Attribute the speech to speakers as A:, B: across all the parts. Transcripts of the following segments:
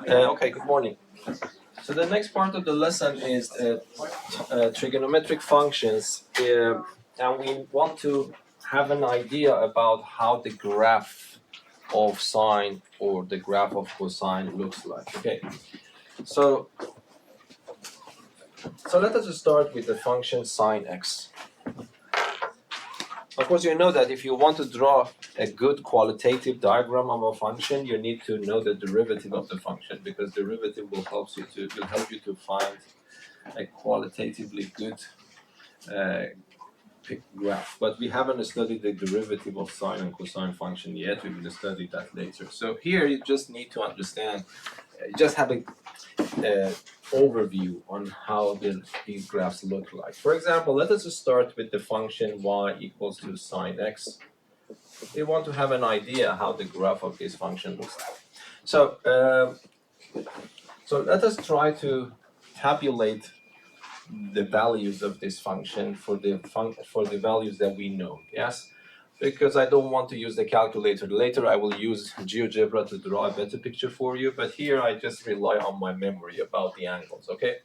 A: Okay, good morning. So the next part of the lesson is trigonometric functions, and we want to have an idea about how the graph of sine or the graph of cosine looks like. Okay, so let us just start with the function sine x. Of course, you know that if you want to draw a good qualitative diagram of a function, you need to know the derivative of the function, because derivative will help you to find a qualitatively good graph. But we haven't studied the derivative of sine and cosine function yet. We will study that later. So here you just need to understand, just have a overview on how these graphs look like. For example, let us just start with the function y equals to sine x. We want to have an idea how the graph of this function looks like. So let us try to tabulate the values of this function for the values that we know. Yes, because I don't want to use the calculator. Later I will use GeoGebra to draw a better picture for you, but here I just rely on my memory about the angles. Okay,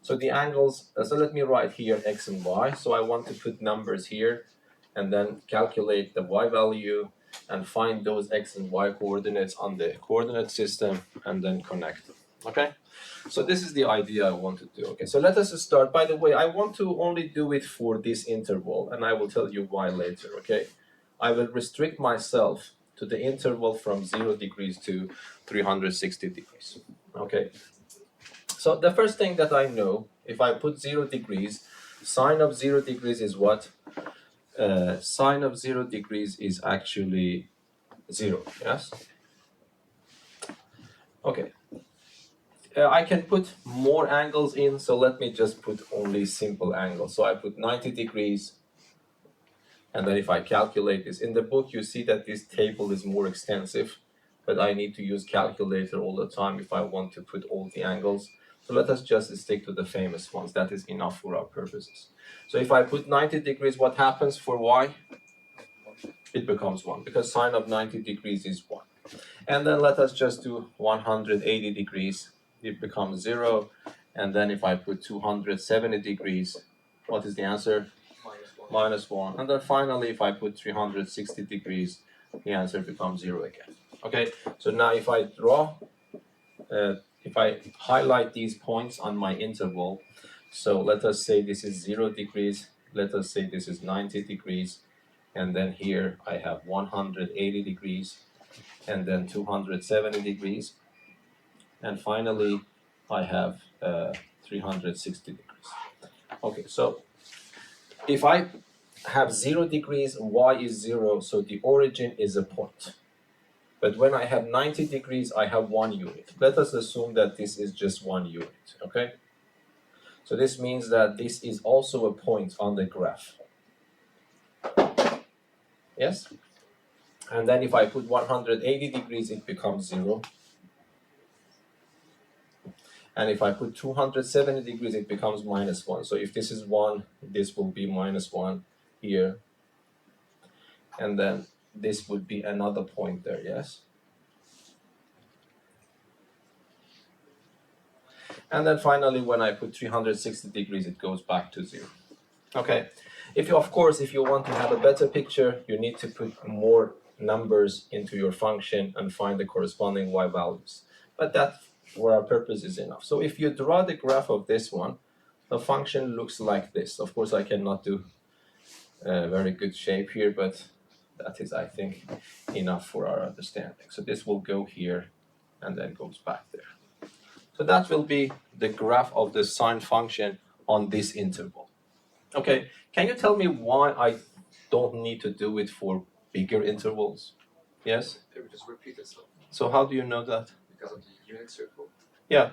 A: so the angles, so let me write here x and y. So I want to put numbers here and then calculate the y value and find those x and y coordinates on the coordinate system and then connect them. Okay, so this is the idea I want to do. Okay, so let us start. By the way, I want to only do it for this interval, and I will tell you why later. Okay, I will restrict myself to the interval from 0 degrees to 360 degrees. Okay, so the first thing that I know, if I put 0 degrees, sine of 0 degrees is what? Sine of 0 degrees is actually 0, yes? Okay. I can put more angles in, so let me just put only simple angles. So I put 90 degrees, and then if I calculate this, in the book you see that this table is more extensive, but I need to use calculator all the time if I want to put all the angles. So let us just stick to the famous ones. That is enough for our purposes. So if I put 90 degrees, what happens for y? It becomes 1, because sine of 90 degrees is 1. And then let us just do 180 degrees. It becomes 0. And then if I put 270 degrees, what is the answer? Minus 1. And then finally, if I put 360 degrees, the answer becomes 0 again. Okay, so now if I draw, if I highlight these points on my interval, so let us say this is 0 degrees, let us say this is 90 degrees, and then here I have 180 degrees, and then 270 degrees, and finally I have 360 degrees. Okay, so if I have 0 degrees, y is 0, so the origin is a point. But when I have 90 degrees, I have 1 unit. Let us assume that this is just 1 unit, okay? So this means that this is also a point on the graph. Yes? And then if I put 180 degrees, it becomes 0. And if I put 270 degrees, it becomes minus 1. So if this is 1, this will be minus 1 here. And then this would be another point there, yes? And then finally, when I put 360 degrees, it goes back to 0. Okay. Of course, if you want to have a better picture, you need to put more numbers into your function and find the corresponding y values. But that, for our purpose, is enough. So if you draw the graph of this one, the function looks like this. Of course, I cannot do a very good shape here, but that is, I think, enough for our understanding. So this will go here and then goes back there. So that will be the graph of the sine function on this interval. Okay, can you tell me why I don't need to do it for bigger intervals? Yes?
B: It would just repeat itself.
A: So how do you know that?
B: Because of the unit circle.
A: Yeah,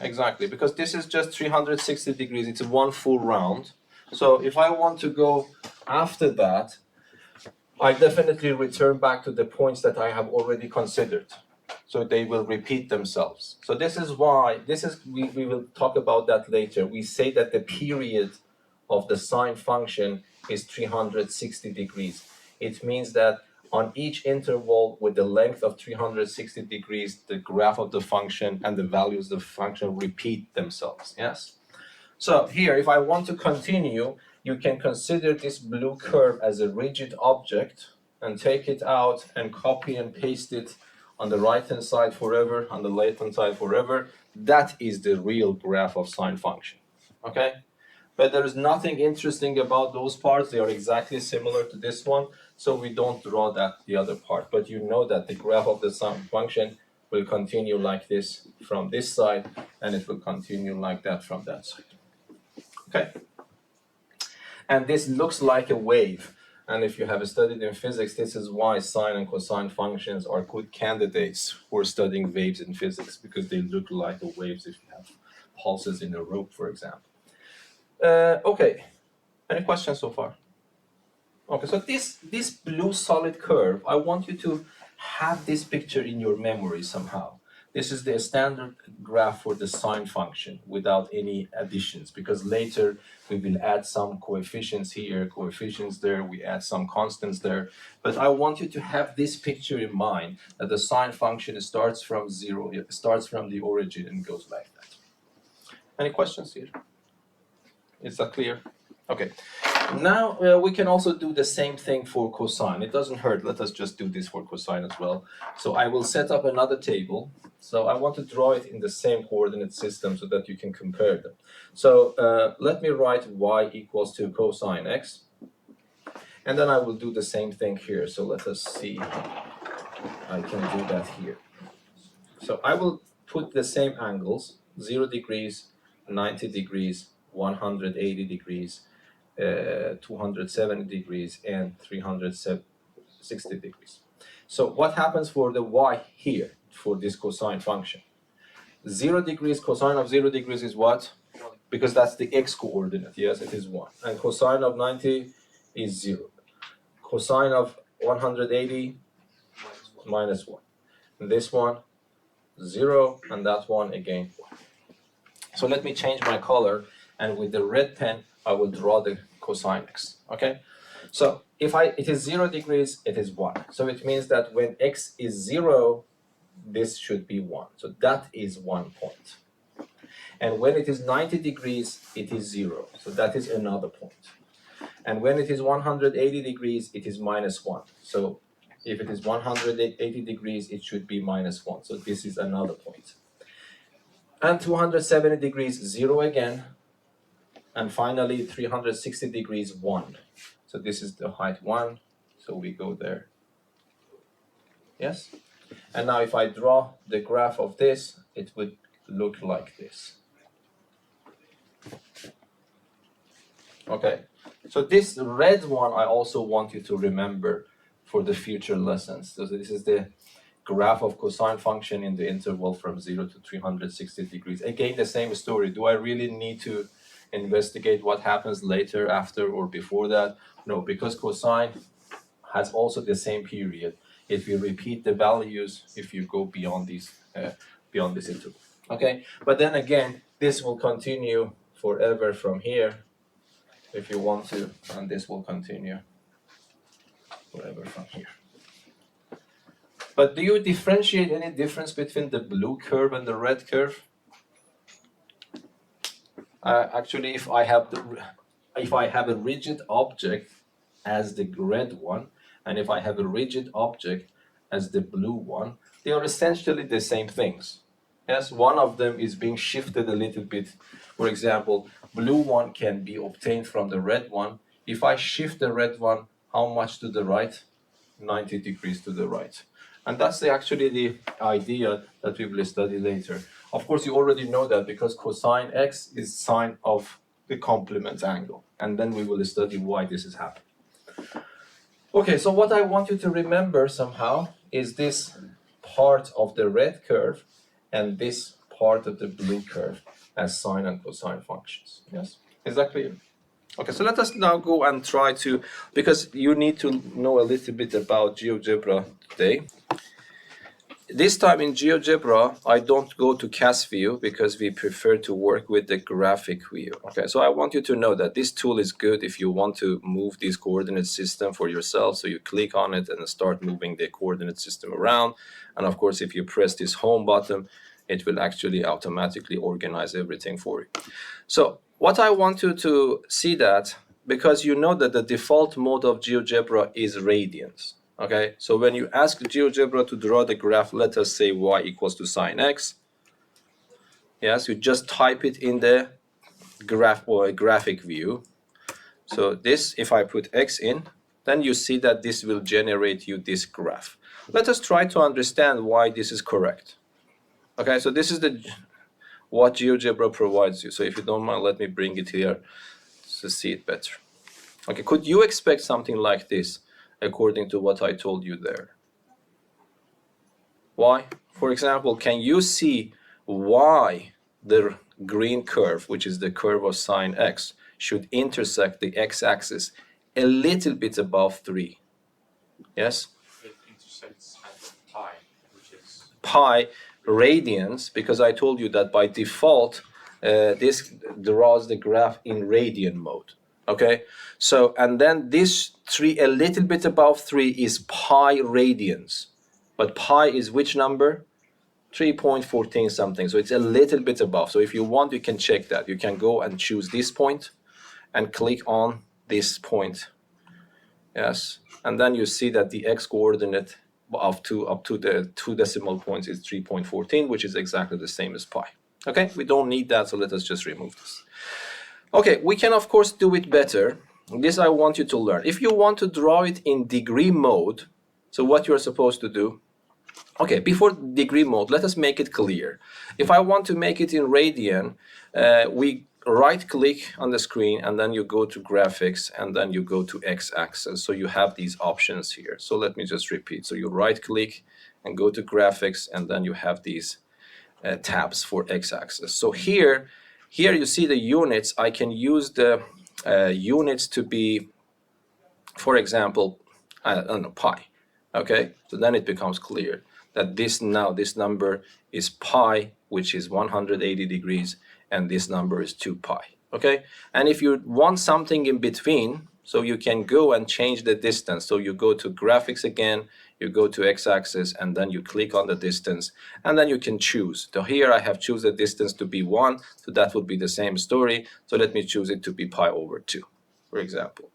A: exactly. Because this is just 360 degrees, it's one full round. So if I want to go after that, I definitely return back to the points that I have already considered. So they will repeat themselves. So this is why, we will talk about that later. We say that the period of the sine function is 360 degrees. It means that on each interval with the length of 360 degrees, the graph of the function and the values of the function repeat themselves, yes? So here, if I want to continue, you can consider this blue curve as a rigid object and take it out and copy and paste it on the right-hand side forever, on the left-hand side forever. That is the real graph of sine function, okay? But there is nothing interesting about those parts. They are exactly similar to this one, so we don't draw that the other part. But you know that the graph of the sine function will continue like this from this side, and it will continue like that from that side. Okay? And this looks like a wave. And if you have studied in physics, this is why sine and cosine functions are good candidates for studying waves in physics, because they look like the waves if you have pulses in a rope, for example. Okay, any questions so far? Okay, so this blue solid curve, I want you to have this picture in your memory somehow. This is the standard graph for the sine function without any additions, because later we will add some coefficients here, coefficients there, we add some constants there. But I want you to have this picture in mind, that the sine function starts from zero, it starts from the origin and goes like that. Any questions here? Is that clear? Okay. Now we can also do the same thing for cosine. It doesn't hurt. Let us just do this for cosine as well. So I will set up another table. So I want to draw it in the same coordinate system so that you can compare them. So let me write y equals to cosine x. And then I will do the same thing here. So let us see. I can do that here. So I will put the same angles, 0 degrees, 90 degrees, 180 degrees, 270 degrees, and 360 degrees. So what happens for the y here, for this cosine function? 0 degrees, cosine of 0 degrees is what? Because that's the x coordinate, yes, it is 1. And cosine of 90 is 0. Cosine of 180, minus 1. And this one, 0, and that one again 1. So let me change my color, and with the red pen, I will draw the cosine x, okay? So if it is 0 degrees, it is 1. So it means that when x is 0, this should be 1. So that is 1 point. And when it is 90 degrees, it is 0. So that is another point. And when it is 180 degrees, it is minus 1. So if it is 180 degrees, it should be minus 1. So this is another point. And 270 degrees, 0 again. And finally, 360 degrees, 1. So this is the height 1. So we go there. Yes? And now if I draw the graph of this, it would look like this. Okay. So this red one, I also want you to remember for the future lessons. So this is the graph of cosine function in the interval from 0 to 360 degrees. Again, the same story. Do I really need to investigate what happens later, after, or before that? No, because cosine has also the same period. If you repeat the values, if you go beyond this interval. Okay, but then again, this will continue forever from here, if you want to, and this will continue forever from here. But do you differentiate any difference between the blue curve and the red curve? Actually, if I have a rigid object as the red one, and if I have a rigid object as the blue one, they are essentially the same things. Yes, one of them is being shifted a little bit. For example, blue one can be obtained from the red one. If I shift the red one, how much to the right? 90 degrees to the right. And that's actually the idea that we will study later. Of course, you already know that because cosine x is sine of the complement angle. And then we will study why this is happening. Okay, so what I want you to remember somehow is this part of the red curve and this part of the blue curve as sine and cosine functions. Yes? Is that clear? Okay, so let us now go and try to, because you need to know a little bit about GeoGebra today. this time in GeoGebra, I don't go to CAS view because we prefer to work with the graphic view. Okay, so I want you to know that this tool is good if you want to move this coordinate system for yourself. So you click on it and start moving the coordinate system around. And of course, if you press this home button, it will actually automatically organize everything for you. So what I want you to see that, because you know that the default mode of GeoGebra is radians. Okay, so when you ask GeoGebra to draw the graph, let us say y equals to sine x. Yes, you just type it in the graph or graphic view. So this, if I put x in, then you see that this will generate you this graph. Let us try to understand why this is correct. Okay, so this is what GeoGebra provides you. So if you don't mind, let me bring it here to see it better. Okay, could you expect something like this according to what I told you there? Why? For example, can you see why the green curve, which is the curve of sine x, should intersect the x-axis a little bit above 3? Yes?
B: It intersects at pi, which is
A: Pi radians, because I told you that by default, this draws the graph in radian mode. Okay, so and then this 3, a little bit above 3 is pi radians, but pi is which number? 3.14 something, so it's a little bit above. So if you want, you can check that. You can go and choose this point and click on this point. Yes, and then you see that the x coordinate up to the 2 decimal points is 3.14, which is exactly the same as pi. Okay, we don't need that, so let us just remove this. Okay, we can of course do it better. This I want you to learn. If you want to draw it in degree mode, so what you're supposed to do, okay, before degree mode, let us make it clear. If I want to make it in radian, we right click on the screen and then you go to graphics and then you go to x-axis. So you have these options here. So let me just repeat. So you right click and go to graphics and then you have these tabs for x-axis. So here you see the units. I can use the units to be, for example, I don't know, pi. Okay, so then it becomes clear that this number is pi, which is 180 degrees, and this number is 2 pi. Okay, and if you want something in between, so you can go and change the distance. So you go to graphics again, you go to x-axis, and then you click on the distance, and then you can choose. So here I have choose the distance to be 1, so that would be the same story. So let me choose it to be pi over 2, for example.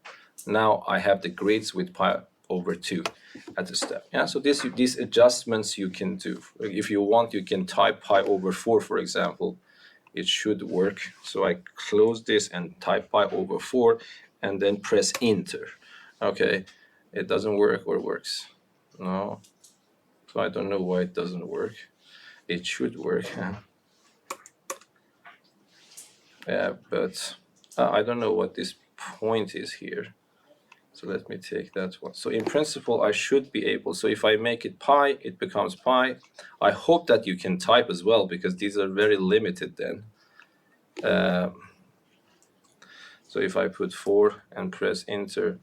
A: Now I have the grids with pi over 2 at the step. Yeah, so these adjustments you can do. If you want, you can type pi over 4, for example. It should work. So I close this and type pi over 4 and then press enter. Okay, it doesn't work or works. No, so I don't know why it doesn't work. It should work. Yeah, but I don't know what this point is here. So let me take that one. So in principle, I should be able. So if I make it pi, it becomes pi. I hope that you can type as well, because these are very limited then. So if I put 4 and press enter,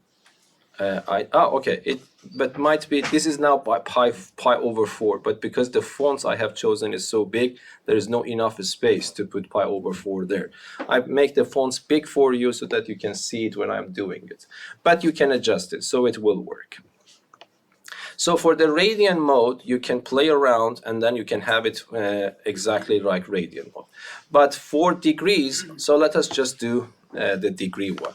A: okay, but might be, this is now pi over 4, but because the fonts I have chosen is so big, there is no enough space to put pi over 4 there. I make the fonts big for you so that you can see it when I'm doing it, but you can adjust it so it will work. So for the radian mode, you can play around and then you can have it exactly like radian mode. But for degrees, so let us just do the degree one.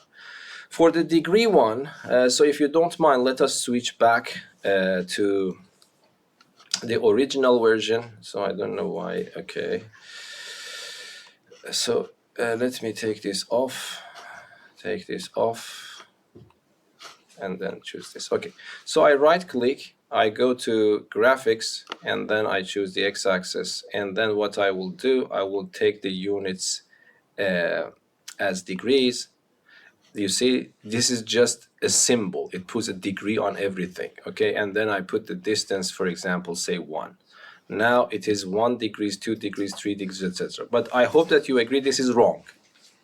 A: For the degree one, so if you don't mind, let us switch back to the original version. So I don't know why. Okay. So let me take this off, and then choose this. Okay. So I right click, I go to graphics, and then I choose the x-axis. And then what I will do, I will take the units as degrees. You see, this is just a symbol. It puts a degree on everything, okay? And then I put the distance, for example, say 1. Now it is 1 degrees, 2 degrees, 3 degrees, etc. But I hope that you agree this is wrong,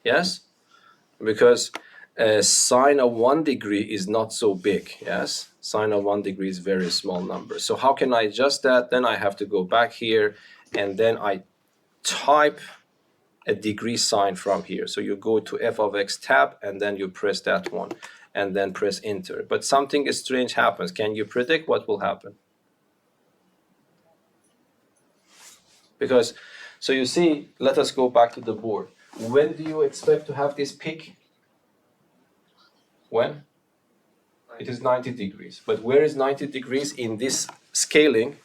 A: yes? Because sine of 1 degree is not so big, yes? Sine of 1 degree is very small number. So how can I adjust that? Then I have to go back here, and then I type a degree sign from here. So you go to f of x tab, and then you press that one, and then press enter. But something strange happens. Can you predict what will happen? Because, so you see, let us go back to the board. When do you expect to have this peak? When? It is 90 degrees. But where is 90 degrees in this scaling?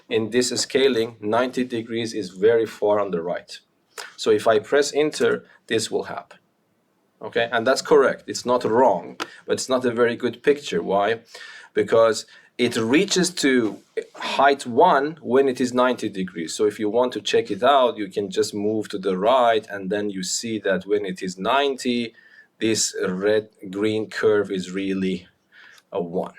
A: In this scaling, 90 degrees is very far on the right. So if I press enter, this will happen. Okay, and that's correct. It's not wrong, but it's not a very good picture. Why? Because it reaches to height 1 when it is 90 degrees. So if you want to check it out, you can just move to the right, and then you see that when it is 90, this red-green curve is really a 1.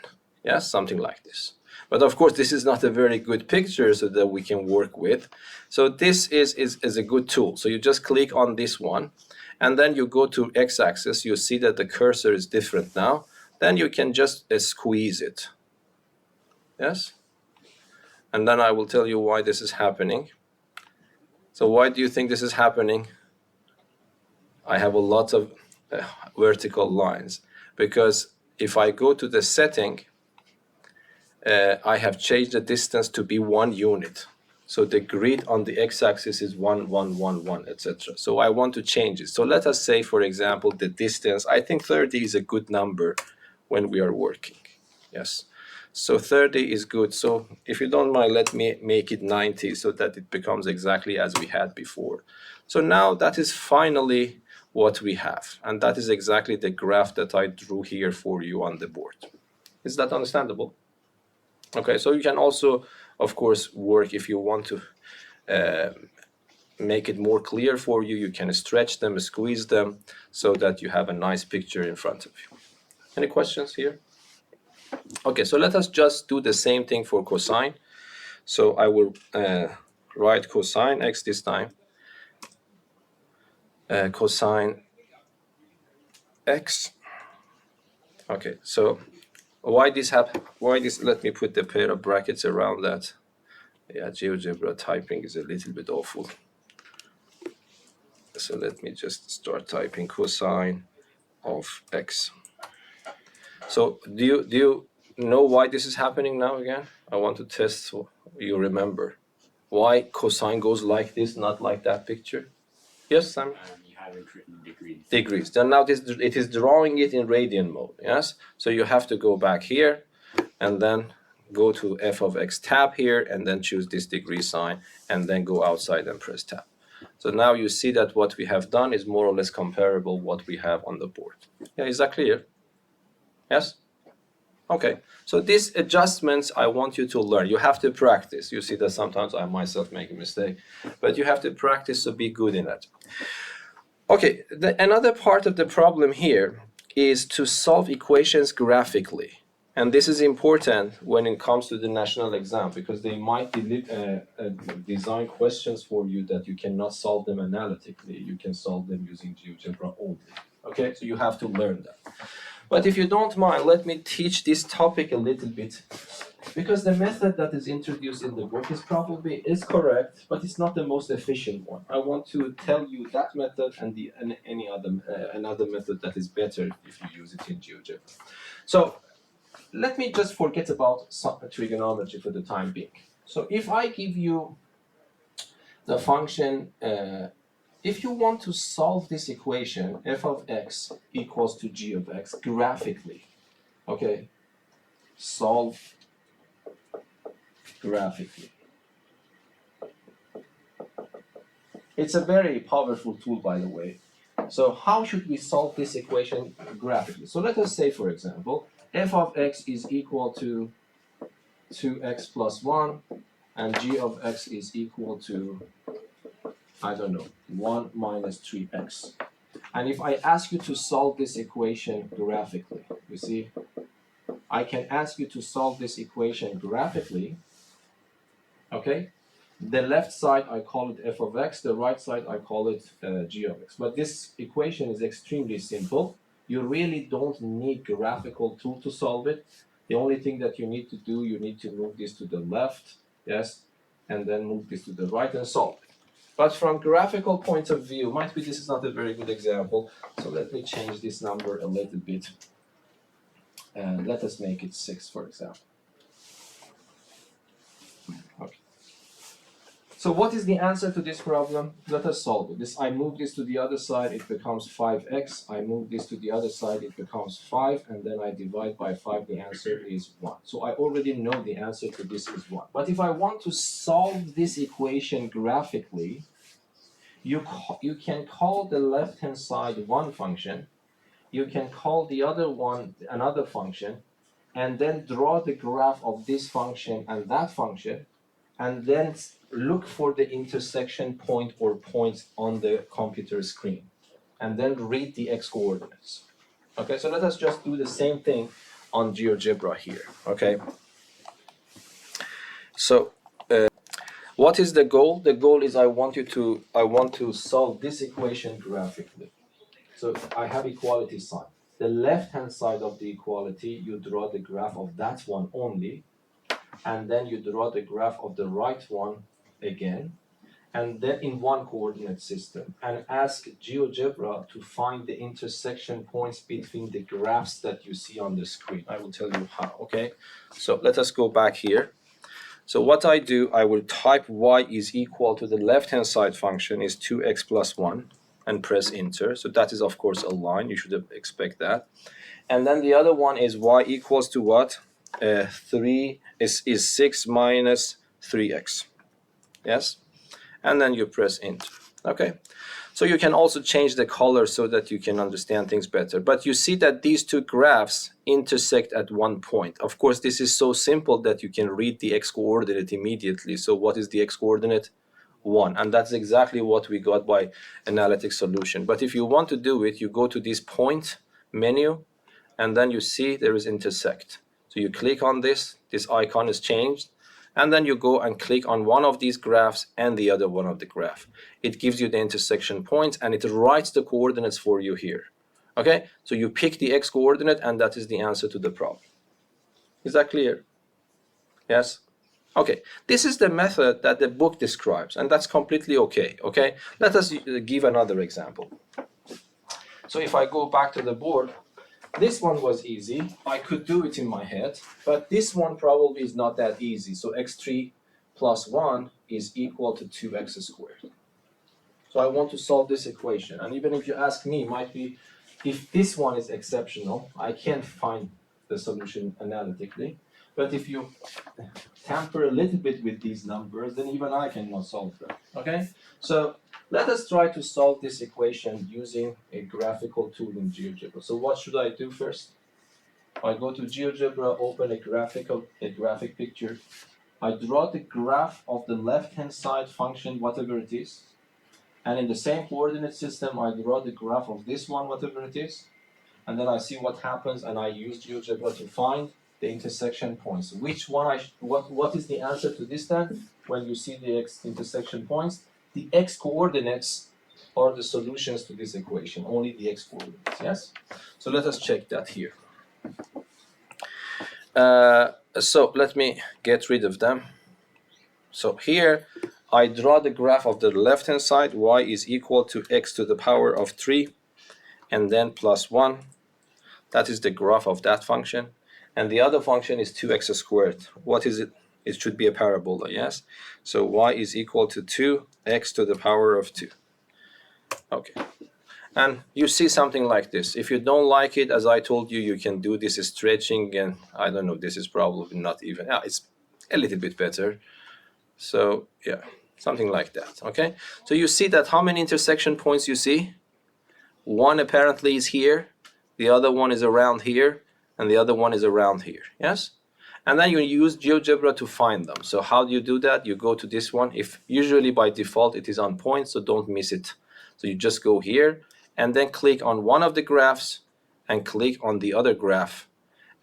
A: Yes, something like this. But of course, this is not a very good picture so that we can work with. So this is a good tool. So you just click on this one, and then you go to x-axis. You see that the cursor is different now. Then you can just squeeze it. Yes? And then I will tell you why this is happening. So why do you think this is happening? I have a lot of vertical lines, because if I go to the setting, I have changed the distance to be 1 unit. So the grid on the x-axis is 1, 1, 1, 1, etc. So I want to change it. So let us say, for example, the distance. I think 30 is a good number when we are working. Yes. So 30 is good. So if you don't mind, let me make it 90 so that it becomes exactly as we had before. So now that is finally what we have. And that is exactly the graph that I drew here for you on the board. Is that understandable? Okay, so you can also, of course, work if you want to make it more clear for you. You can stretch them, squeeze them, so that you have a nice picture in front of you. Any questions here? Okay, so let us just do the same thing for cosine. So I will write cosine x this time. Cosine x. Okay, so why this happen? Why this? Let me put the pair of brackets around that. Yeah, GeoGebra typing is a little bit awful. So let me just start typing cosine of x. So do you know why this is happening now again? I want to test so you remember. Why cosine goes like this, not like that picture? Yes, Sam?
B: You haven't written degrees.
A: Degrees. Then now it is drawing it in radian mode, yes? So you have to go back here and then go to f of x tab here and then choose this degree sign and then go outside and press tab. So now you see that what we have done is more or less comparable what we have on the board. Yeah, is that clear? Yes? Okay, so these adjustments I want you to learn. You have to practice. You see that sometimes I myself make a mistake, but you have to practice to be good in it. Okay, another part of the problem here is to solve equations graphically. And this is important when it comes to the national exam, because they might design questions for you that you cannot solve them analytically. You can solve them using GeoGebra only. Okay, so you have to learn that. But if you don't mind, let me teach this topic a little bit, because the method that is introduced in the book is correct, but it's not the most efficient one. I want to tell you that method and any other another method that is better if you use it in GeoGebra. So let me just forget about trigonometry for the time being. So if I give you the function, if you want to solve this equation, f of x equals to g of x graphically, okay, solve graphically. It's a very powerful tool, by the way. So how should we solve this equation graphically? So let us say, for example, f of x is equal to 2x plus 1, and g of x is equal to, I don't know, 1 minus 3x. And if I ask you to solve this equation graphically, you see, I can ask you to solve this equation graphically, okay? The left side, I call it f of x. The right side, I call it g of x. But this equation is extremely simple. You really don't need graphical tool to solve it. The only thing that you need to do, you need to move this to the left, yes, and then move this to the right and solve it. But from graphical point of view, might be this is not a very good example, so let me change this number a little bit. And let us make it 6, for example. Okay. So what is the answer to this problem? Let us solve it. I move this to the other side, it becomes 5x. I move this to the other side, it becomes 5, and then I divide by 5, the answer is 1. So I already know the answer to this is 1. But if I want to solve this equation graphically, you can call the left-hand side one function, you can call the other one another function, and then draw the graph of this function and that function, and then look for the intersection point or points on the computer screen, and then read the x-coordinates. Okay, so let us just do the same thing on GeoGebra here, okay? So, what is the goal? The goal is I want to solve this equation graphically. So I have equality sign. The left-hand side of the equality, you draw the graph of that one only, and then you draw the graph of the right one again, and then in one coordinate system, and ask GeoGebra to find the intersection points between the graphs that you see on the screen. I will tell you how, okay? So let us go back here. So what I do, I will type y is equal to the left-hand side function is 2x plus 1 and press enter. So that is of course a line, you should expect that. And then the other one is y equals to what? 3 is 6 minus 3x. Yes? And then you press enter. Okay? So you can also change the color so that you can understand things better. But you see that these two graphs intersect at one point. Of course, this is so simple that you can read the x-coordinate immediately. So what is the x-coordinate? 1. And that's exactly what we got by analytic solution. But if you want to do it, you go to this point menu, and then you see there is intersect. So you click on this icon is changed, and then you go and click on one of these graphs and the other one of the graph. It gives you the intersection points, and it writes the coordinates for you here. Okay, so you pick the x-coordinate, and that is the answer to the problem. Is that clear? Yes? Okay, this is the method that the book describes, and that's completely okay, okay? Let us give another example. So if I go back to the board, this one was easy. I could do it in my head, but this one probably is not that easy. So x3 plus 1 is equal to 2x squared. So I want to solve this equation. And even if you ask me, might be, if this one is exceptional, I can't find the solution analytically. But if you tamper a little bit with these numbers, then even I cannot solve them. Okay? So let us try to solve this equation using a graphical tool in GeoGebra. So what should I do first? I go to GeoGebra, open a graphic picture. I draw the graph of the left-hand side function, whatever it is. And in the same coordinate system, I draw the graph of this one, whatever it is. And then I see what happens, and I use GeoGebra to find the intersection points. Which one what is the answer to this then? When you see the intersection points, the x-coordinates are the solutions to this equation, only the x-coordinates, yes? So let us check that here. So let me get rid of them. So here, I draw the graph of the left-hand side, y is equal to x to the power of 3, and then plus 1. That is the graph of that function. And the other function is 2x squared. What is it? It should be a parabola, yes? So y is equal to 2x to the power of 2. Okay. And you see something like this. If you don't like it, as I told you, you can do this stretching, and I don't know, this is probably not even, it's a little bit better. So yeah, something like that, okay? So you see that how many intersection points you see? One apparently is here, the other one is around here, and the other one is around here, yes? And then you use GeoGebra to find them. So how do you do that? You go to this one. If usually by default it is on point, so don't miss it. So you just go here and then click on one of the graphs and click on the other graph,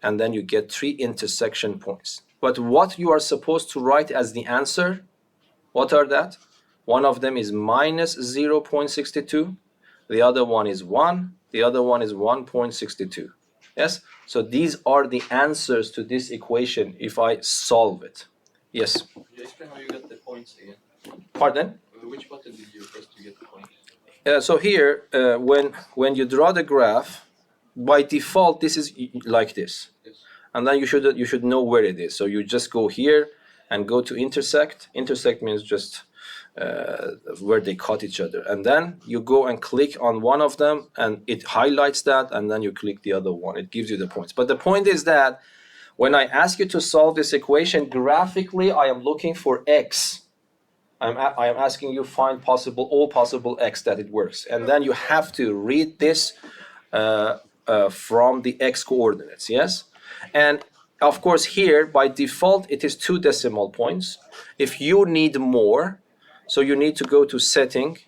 A: and then you get 3 intersection points. But what you are supposed to write as the answer, what are that? One of them is minus 0.62.
C: the other one is 1, the other one is 1.62. Yes, so these are the answers to this equation if I solve it. Yes.
A: Can you explain how you get the points again?
C: Pardon?
A: Which button did you press to get the points?
C: So here, when you draw the graph, by default this is like this,
A: Yes.
C: and then you should know where it is. So you just go here and go to intersect. Intersect means just where they cut each other, and then you go and click on one of them, and it highlights that, and then you click the other one. It gives you the points. But the point is that when I ask you to solve this equation graphically, I am looking for x. I am asking you find all possible x that it works, and then you have to read this from the x coordinates. Yes, and of course here by default it is 2 decimal points. If you need more, so you need to go to setting,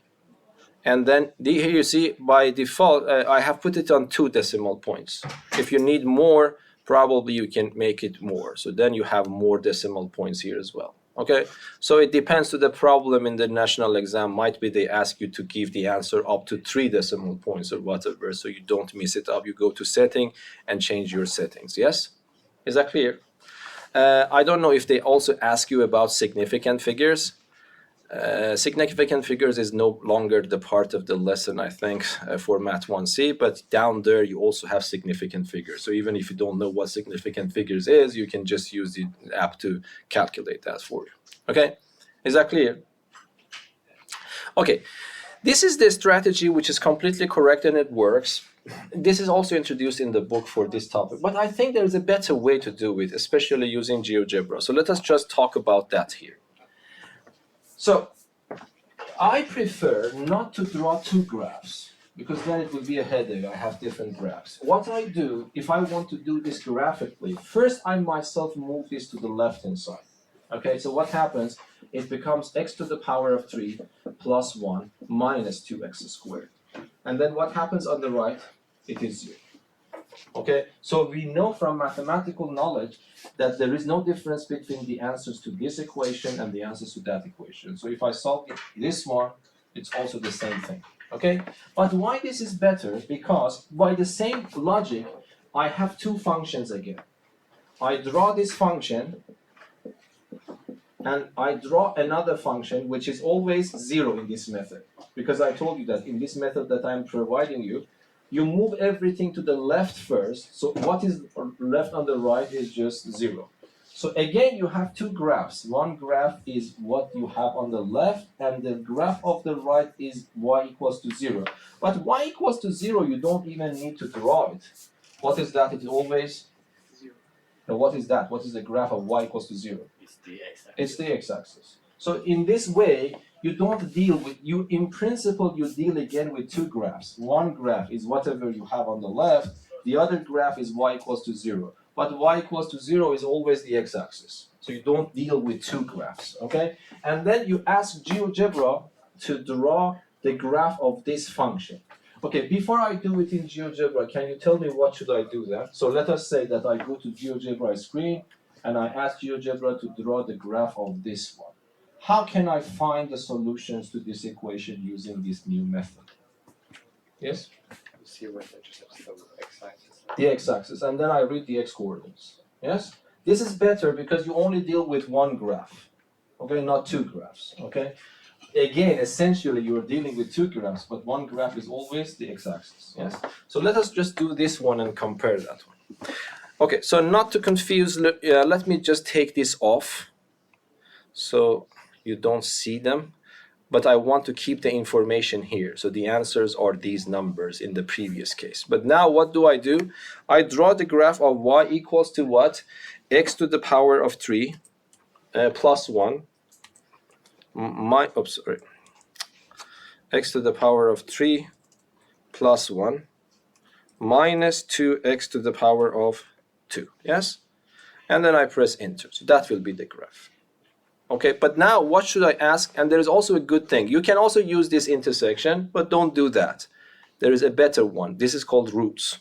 C: and then here you see by default I have put it on 2 decimal points. If you need more, probably you can make it more, so then you have more decimal points here as well. Okay, so it depends to the problem in the national exam. Might be they ask you to give the answer up to 3 decimal points or whatever, so you don't mess it up. You go to setting and change your settings. Yes, is that clear? I don't know if they also ask you about significant figures. Significant figures is no longer the part of the lesson, I think, for Math 1C, but down there you also have significant figures. So even if you don't know what significant figures is, you can just use the app to calculate that for you. Okay, is that clear? Okay, this is the strategy which is completely correct and it works. This is also introduced in the book for this topic, but I think there is a better way to do it, especially using GeoGebra. So let us just talk about that here. So I prefer not to draw 2 graphs, because then it would be a headache. I have different graphs. What I do, if I want to do this graphically, first I myself move this to the left-hand side. Okay, so what happens? It becomes x to the power of 3 plus 1 minus 2x squared. And then what happens on the right? It is 0. Okay, so we know from mathematical knowledge that there is no difference between the answers to this equation and the answers to that equation. So if I solve this one, it's also the same thing. Okay, but why this is better? Because by the same logic, I have 2 functions again. I draw this function, and I draw another function which is always 0 in this method. Because I told you that in this method that I'm providing you, you move everything to the left first, so what is left on the right is just 0. So again, you have 2 graphs. One graph is what you have on the left, and the graph of the right is y equals to 0. But y equals to 0, you don't even need to draw it. What is that? It is always
B: 0.
C: Now what is that? What is the graph of y equals to 0?
B: It's the x-axis.
C: It's the x-axis. So in this way, you don't deal with, in principle, you deal again with 2 graphs. One graph is whatever you have on the left, the other graph is y equals to 0. But y equals to 0 is always the x-axis. So you don't deal with 2 graphs, okay? And then you ask GeoGebra to draw the graph of this function. Okay, before I do it in GeoGebra, can you tell me what should I do there? So let us say that I go to GeoGebra screen, and I ask GeoGebra to draw the graph of this one. How can I find the solutions to this equation using this new method? Yes?
B: You see where the intercepts the x-axis.
C: The x-axis, and then I read the x-coordinates. Yes? This is better because you only deal with 1 graph, okay, not 2 graphs, okay? Again, essentially you're dealing with 2 graphs, but 1 graph is always the x-axis, yes? So let us just do this one and compare that one. Okay, so not to confuse, let me just take this off so you don't see them, but I want to keep the information here. So the answers are these numbers in the previous case. But now what do? I draw the graph of y equals to what? X to the power of 3 plus 1 x to the power of 3 plus 1 minus 2x to the power of 2, yes? And then I press enter. So that will be the graph. Okay, but now what should I ask? And there is also a good thing. You can also use this intersection, but don't do that. There is a better one. This is called roots.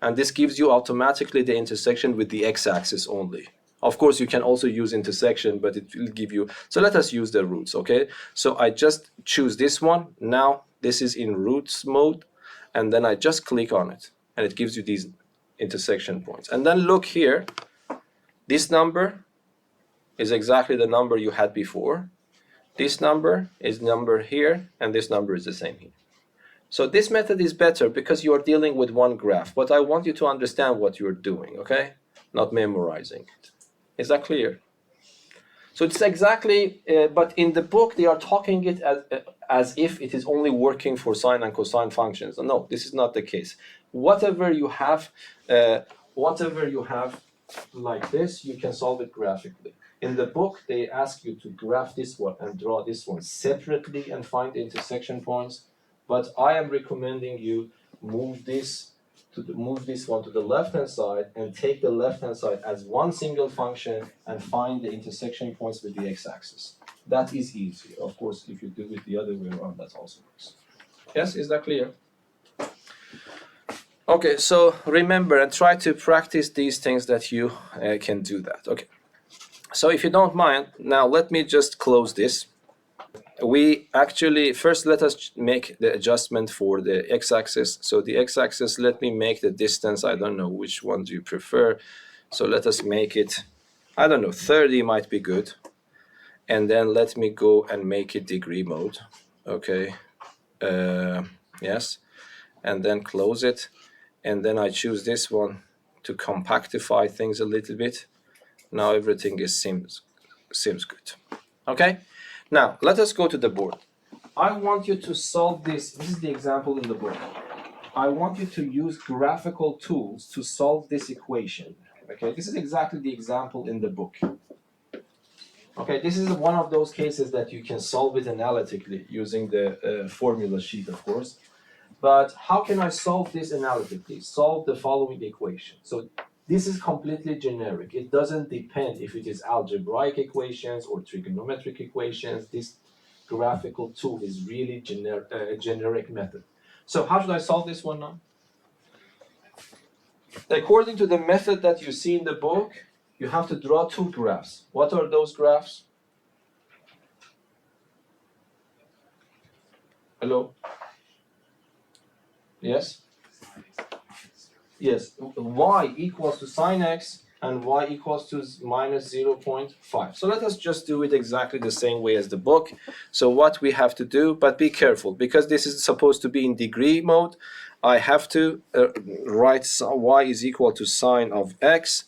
C: And this gives you automatically the intersection with the x-axis only. Of course, you can also use intersection, but it will give you, so let us use the roots, okay? So I just choose this one. Now this is in roots mode, and then I just click on it, and it gives you these intersection points. And then look here, this number is exactly the number you had before. This number is number here, and this number is the same here. So this method is better because you are dealing with one graph, but I want you to understand what you're doing, okay? Not memorizing it. Is that clear? So it's exactly, but in the book they are talking it as if it is only working for sine and cosine functions. No, this is not the case. Whatever you have like this, you can solve it graphically. In the book, they ask you to graph this one and draw this one separately and find the intersection points. But I am recommending you move this one to the left-hand side and take the left-hand side as one single function and find the intersection points with the x-axis. That is easy. Of course, if you do it the other way around, that also works. Yes, is that clear? Okay, so remember and try to practice these things that you can do that. Okay. So if you don't mind, now let me just close this. We actually, first let us make the adjustment for the x-axis. So the x-axis, let me make the distance, I don't know which one do you prefer. So let us make it, I don't know, 30 might be good. And then let me go and make it degree mode. Okay, yes. And then close it. And then I choose this one to compactify things a little bit. Now everything seems good. Okay, now let us go to the board. I want you to solve this. This is the example in the book. I want you to use graphical tools to solve this equation. Okay, this is exactly the example in the book. Okay, this is one of those cases that you can solve it analytically using the formula sheet, of course. But how can I solve this analytically? Solve the following equation. So this is completely generic. It doesn't depend if it is algebraic equations or trigonometric equations. This graphical tool is really a generic method. So how should I solve this one now? According to the method that you see in the book, you have to draw two graphs. What are those graphs? Hello? Yes? Yes, y equals to sine x and y equals to minus 0.5. So let us just do it exactly the same way as the book. So what we have to do, but be careful, because this is supposed to be in degree mode, I have to write y is equal to sine of x,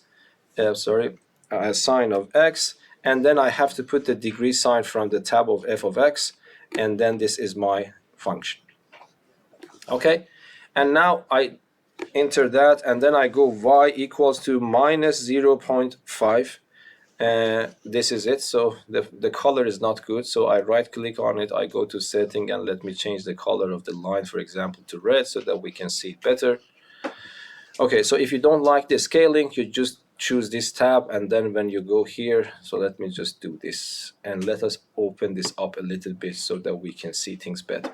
C: sine of x, and then I have to put the degree sign from the tab of f of x, and then this is my function. Okay, and now I enter that, and then I go y equals to minus 0.5. This is it. So the color is not good. So I right click on it. I go to setting and let me change the color of the line, for example, to red so that we can see it better. Okay, so if you don't like the scaling, you just choose this tab, and then when you go here, so let me just do this and let us open this up a little bit so that we can see things better.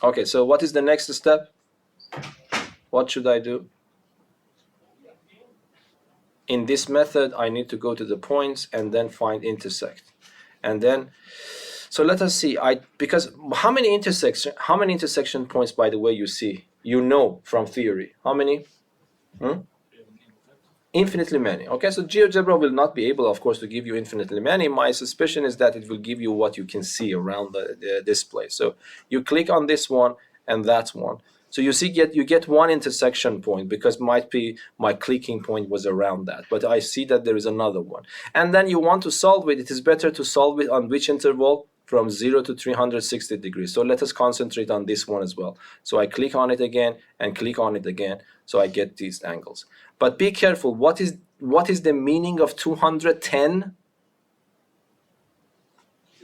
C: Okay, so what is the next step? What should I do? In this method, I need to go to the points and then find intersect. And then, so let us see, because how many intersection points, by the way, you see? You know from theory. How many? Infinitely many. Okay, so GeoGebra will not be able, of course, to give you infinitely many. My suspicion is that it will give you what you can see around the display. So you click on this one and that one. So you see, you get one intersection point because might be my clicking point was around that. But I see that there is another one. And then you want to solve it. It is better to solve it on which interval? From 0 to 360 degrees. So let us concentrate on this one as well. So I click on it again and click on it again. So I get these angles. But be careful. What is the meaning of 210?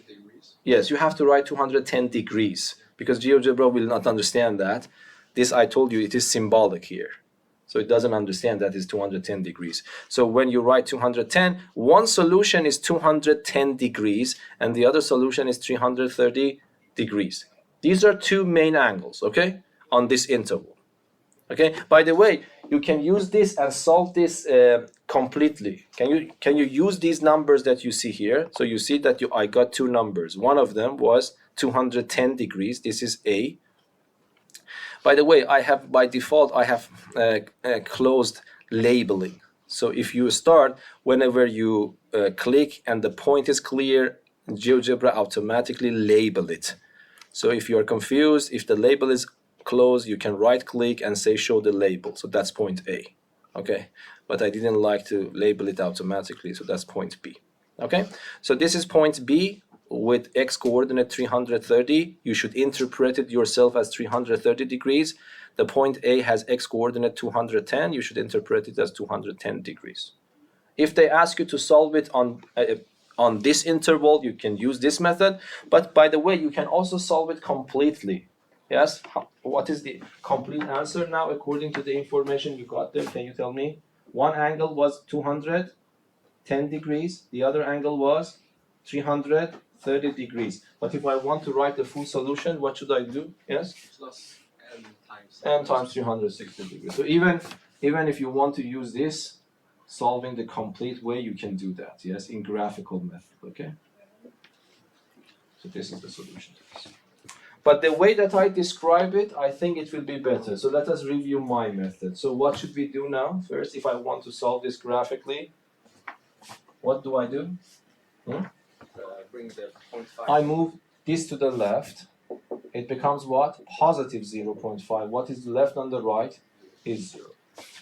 B: Degrees.
C: Yes, you have to write 210 degrees because GeoGebra will not understand that. This, I told you, it is symbolic here. So it doesn't understand that is 210 degrees. So when you write 210, one solution is 210 degrees and the other solution is 330 degrees. These are two main angles, okay, on this interval. Okay. By the way, you can use this and solve this completely. Can you use these numbers that you see here? So you see that I got two numbers. One of them was 210 degrees. This is A. By the way, I have by default I have closed labeling. So if you start, whenever you click and the point is clear, GeoGebra automatically label it. So if you are confused, if the label is closed, you can right click and say show the label. So that's point A. Okay, but I didn't like to label it automatically, so that's point B. Okay, so this is point B with x coordinate 330. You should interpret it yourself as 330 degrees. The point A has x coordinate 210. You should interpret it as 210 degrees. If they ask you to solve it on this interval, you can use this method. But by the way, you can also solve it completely. Yes? What is the complete answer now according to the information you got there? Can you tell me? One angle was 210 degrees. The other angle was 330 degrees. But if I want to write the full solution, what should I do? Yes?
B: Plus n times
C: N times 360 degrees. So even if you want to use this, solving the complete way, you can do that, yes, in graphical method, okay? So this is the solution to this. But the way that I describe it, I think it will be better. So let us review my method. So what should we do now? First, if I want to solve this graphically, what do I do?
B: bring the 0.5.
C: I move this to the left. It becomes what? Positive 0.5. What is left on the right is 0.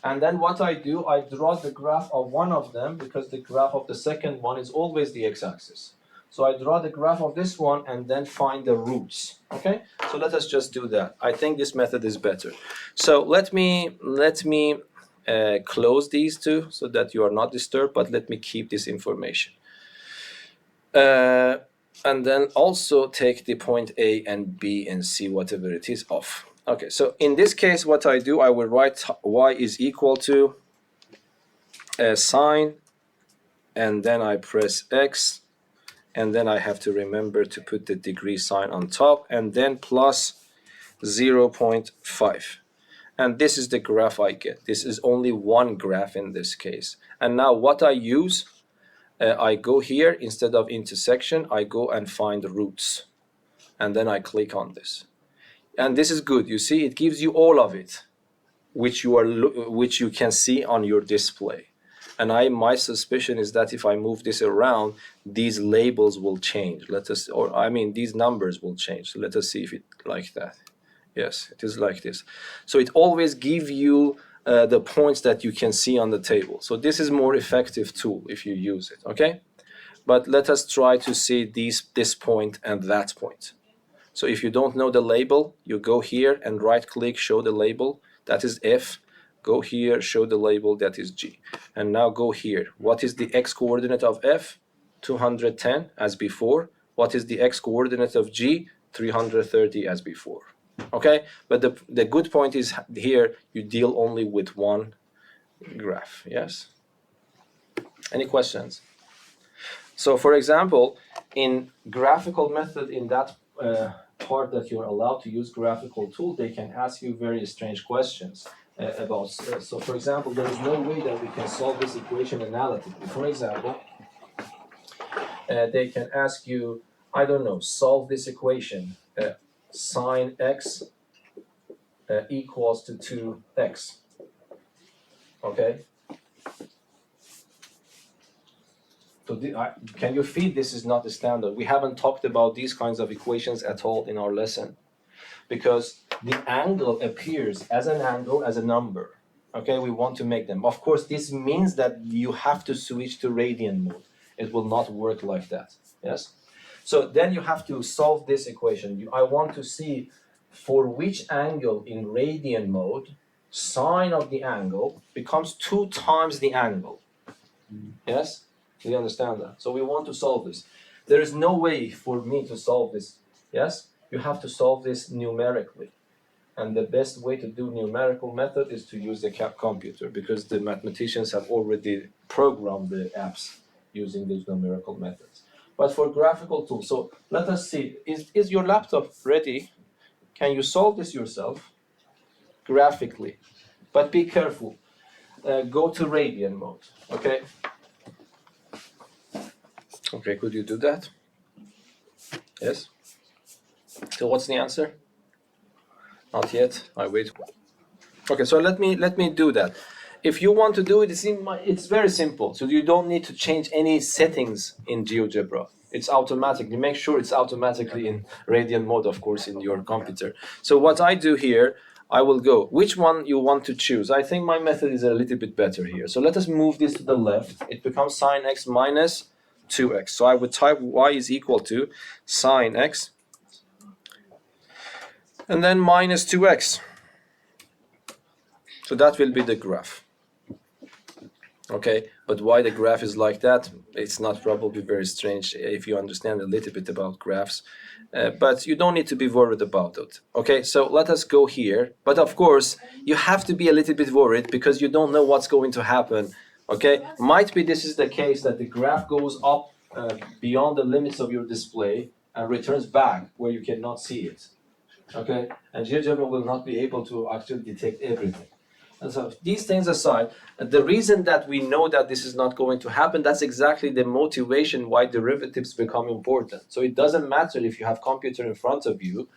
C: And then what I do, I draw the graph of one of them because the graph of the second one is always the x-axis. So I draw the graph of this one and then find the roots. Okay? So let us just do that. I think this method is better. So let me close these two so that you are not disturbed, but let me keep this information. And then also take the point A and B and see whatever it is off. Okay, so in this case, what I do, I will write y is equal to a sine, and then I press x, and then I have to remember to put the degree sign on top, and then plus 0.5. And this is the graph I get. This is only one graph in this case. And now what I use, I go here, instead of intersection, I go and find roots. And then I click on this. And this is good. You see, it gives you all of it, which you can see on your display. And my suspicion is that if I move this around, these labels will change. These numbers will change. So let us see if it like that. Yes, it is like this. So it always gives you the points that you can see on the table. So this is more effective tool if you use it. Okay, but let us try to see this point and that point. So if you don't know the label, you go here and right click, show the label, that is F. Go here, show the label, that is G. And now go here. What is the x coordinate of F? 210 as before. What is the x coordinate of G? 330 as before. Okay, but the good point is here you deal only with one graph. Yes? Any questions? So for example, in graphical method, in that part that you're allowed to use graphical tool, they can ask you very strange questions about. So for example, there is no way that we can solve this equation analytically. For example, they can ask you, I don't know, solve this equation, sine x equals to 2x. Okay. So can you feel this is not the standard? We haven't talked about these kinds of equations at all in our lesson, because the angle appears as an angle, as a number. Okay, we want to make them. Of course, this means that you have to switch to radian mode. It will not work like that. Yes. So then you have to solve this equation. I want to see for which angle in radian mode sine of the angle becomes 2 times the angle. Yes. Do you understand that? So we want to solve this. There is no way for me to solve this. Yes? You have to solve this numerically. And the best way to do numerical method is to use the computer, because the mathematicians have already programmed the apps using these numerical methods. But for graphical tools, so let us see. Is your laptop ready? Can you solve this yourself? graphically. But be careful. Go to radian mode, okay? Okay, could you do that? Yes? So what's the answer? Not yet. I wait. Okay, so let me do that. If you want to do it, it's very simple. So you don't need to change any settings in GeoGebra. It's automatic. You make sure it's automatically in radian mode, of course, in your computer. So what I do here, I will go. Which one you want to choose? I think my method is a little bit better here. So let us move this to the left. It becomes sine x minus 2x. So I would type y is equal to sine x and then minus 2x. So that will be the graph. Okay, but why the graph is like that, it's not probably very strange if you understand a little bit about graphs, but you don't need to be worried about it. Okay, so let us go here, but of course you have to be a little bit worried because you don't know what's going to happen. Okay, might be this is the case that the graph goes up beyond the limits of your display and returns back where you cannot see it. Okay, and GeoGebra will not be able to actually detect everything. And so these things aside, the reason that we know that this is not going to happen, that's exactly the motivation why derivatives become important. So it doesn't matter if you have computer in front of you.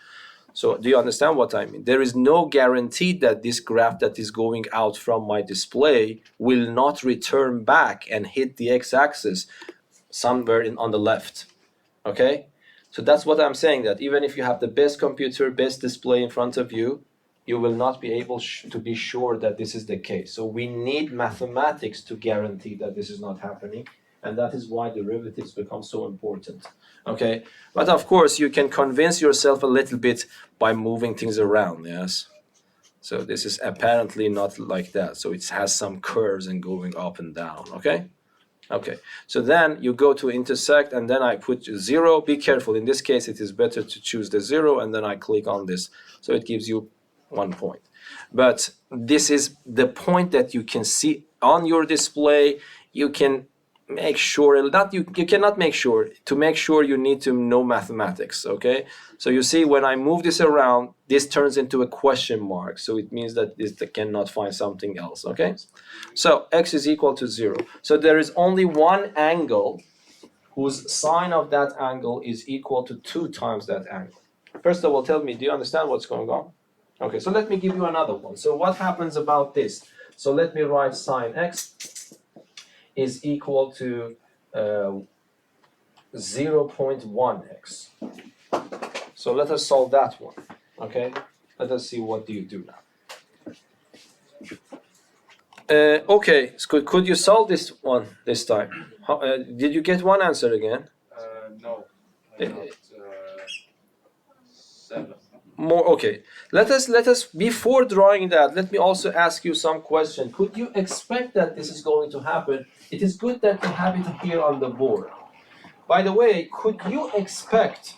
C: So do you understand what I mean? There is no guarantee that this graph that is going out from my display will not return back and hit the x-axis somewhere on the left. Okay? So that's what I'm saying, that even if you have the best computer, best display in front of you, you will not be able to be sure that this is the case. So we need mathematics to guarantee that this is not happening, and that is why derivatives become so important. Okay, but of course you can convince yourself a little bit by moving things around. Yes. So this is apparently not like that. So it has some curves and going up and down. Okay. Okay, so then you go to intersect and then I put 0. Be careful, in this case it is better to choose the 0 and then I click on this. So it gives you 1 point. But this is the point that you can see on your display. You can make sure, you cannot make sure. To make sure you need to know mathematics, okay? So you see when I move this around, this turns into a question mark. So it means that this cannot find something else, okay? So x is equal to 0. So there is only one angle whose sine of that angle is equal to 2 times that angle. First of all, tell me, do you understand what's going on? Okay, so let me give you another one. So what happens about this? So let me write sine x is equal to 0.1x. So let us solve that one. Okay, let us see what do you do now. Okay, so could you solve this one this time? Did you get one answer again?
B: No, I got 7.
C: More. Okay, let us before drawing that, let me also ask you some question. Could you expect that this is going to happen? It is good that you have it here on the board. By the way, could you expect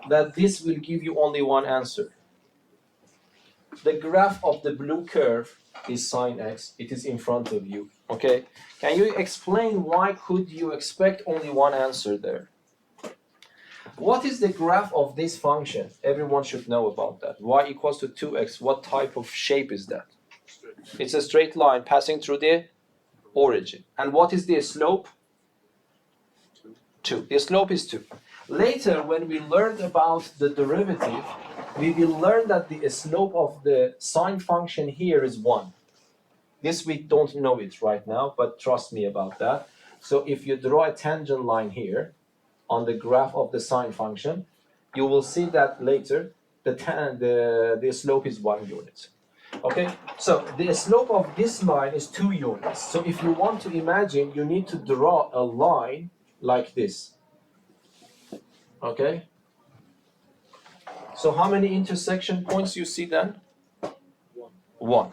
C: that this will give you only one answer? The graph of the blue curve is sine x. It is in front of you. Okay, can you explain why could you expect only one answer there? What is the graph of this function? Everyone should know about that. Y equals to 2x. What type of shape is that? It's a straight line passing through the origin. And what is the slope? 2. The slope is 2. Later, when we learned about the derivative, we will learn that the slope of the sine function here is 1. This we don't know it right now, but trust me about that. So if you draw a tangent line here, on the graph of the sine function, you will see that later the slope is 1 unit. Okay, so the slope of this line is 2 units. So if you want to imagine, you need to draw a line like this. Okay, so how many intersection points you see then? 1.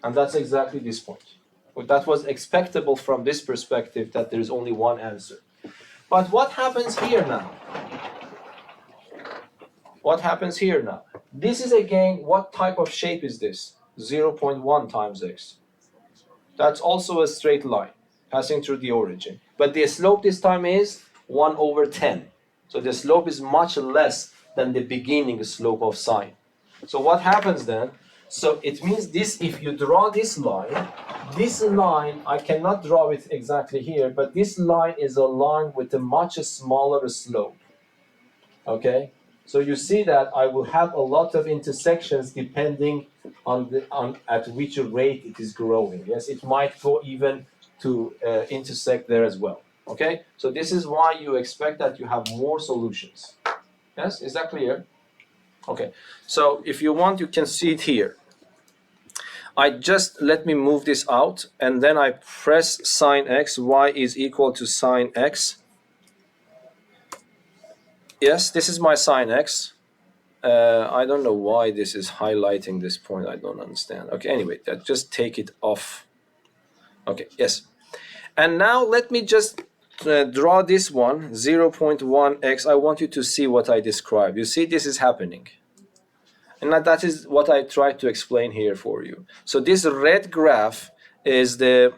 C: And that's exactly this point. Well, that was expectable from this perspective, that there is only one answer. But what happens here now? What happens here now? This is again, what type of shape is this? 0.1 times x. That's also a straight line passing through the origin. But the slope this time is 1 over 10. So the slope is much less than the beginning slope of sine. So what happens then?
A: So it means this, if you draw this line, I cannot draw it exactly here, but this line is a line with a much smaller slope. Okay? So you see that I will have a lot of intersections depending on at which rate it is growing. Yes, it might go even to intersect there as well. Okay? So this is why you expect that you have more solutions. Yes, is that clear? Okay, so if you want, you can see it here. Let me move this out, and then I press sine x, y is equal to sine x. Yes, this is my sine x. I don't know why this is highlighting this point. I don't understand. Okay, anyway, just take it off. Okay, yes. And now let me just draw this one, 0.1x. I want you to see what I described. You see, this is happening. And that is what I tried to explain here for you. So this red graph is the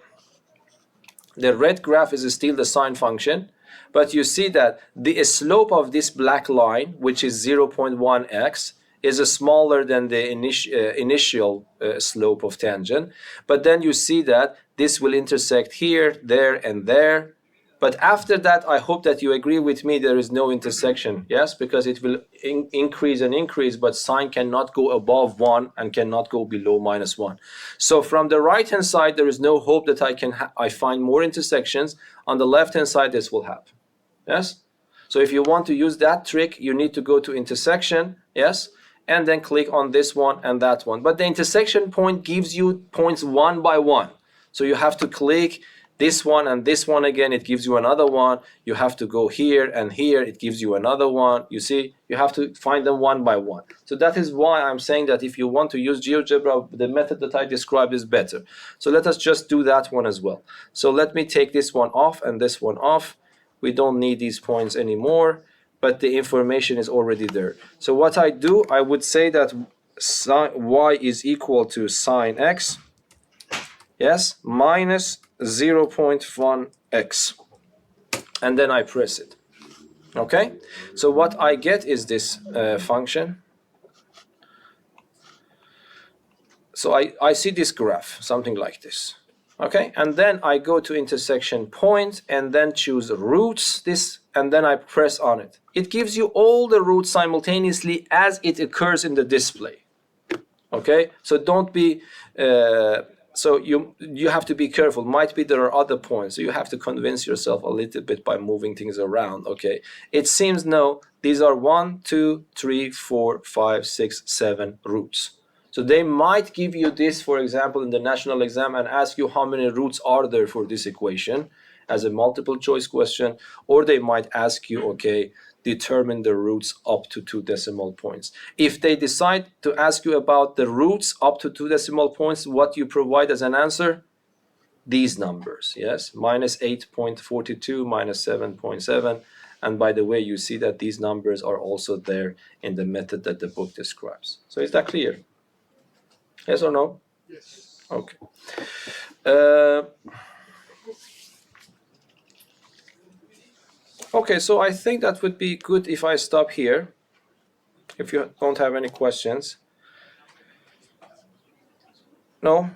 A: red graph is still the sine function, but you see that the slope of this black line, which is 0.1x, is smaller than the initial slope of tangent. But then you see that this will intersect here, there, and there. But after that, I hope that you agree with me, there is no intersection, yes? Because it will increase and increase, but sine cannot go above 1 and cannot go below -1. So from the right-hand side, there is no hope that I find more intersections. On the left-hand side, this will happen, yes? So if you want to use that trick, you need to go to intersection, yes? And then click on this one and that one. But the intersection point gives you points one by one. So you have to click this one and this one again, it gives you another one. You have to go here and here, it gives you another one. You see, you have to find them one by one. So that is why I'm saying that if you want to use GeoGebra, the method that I described is better. So let us just do that one as well. So let me take this one off and this one off. We don't need these points anymore, but the information is already there. So what I do, I would say that y is equal to sine x, yes, minus 0.1x, and then I press it. Okay, so what I get is this function. So I see this graph, something like this. Okay, and then I go to intersection point and then choose roots, this, and then I press on it. It gives you all the roots simultaneously as it occurs in the display. Okay, so don't be so you have to be careful. Might be there are other points, so you have to convince yourself a little bit by moving things around. Okay, it seems no, these are 1, 2, 3, 4, 5, 6, 7 roots. So they might give you this, for example, in the national exam and ask you how many roots are there for this equation as a multiple choice question, or they might ask you, okay, determine the roots up to 2 decimal points. If they decide to ask you about the roots up to 2 decimal points, what you provide as an answer? These numbers, yes, minus 8.42, minus 7.7. And by the way, you see that these numbers are also there in the method that the book describes. So is that clear? Yes or no?
B: Yes.
A: Okay. Okay, so I think that would be good if I stop here, if you don't have any questions. No?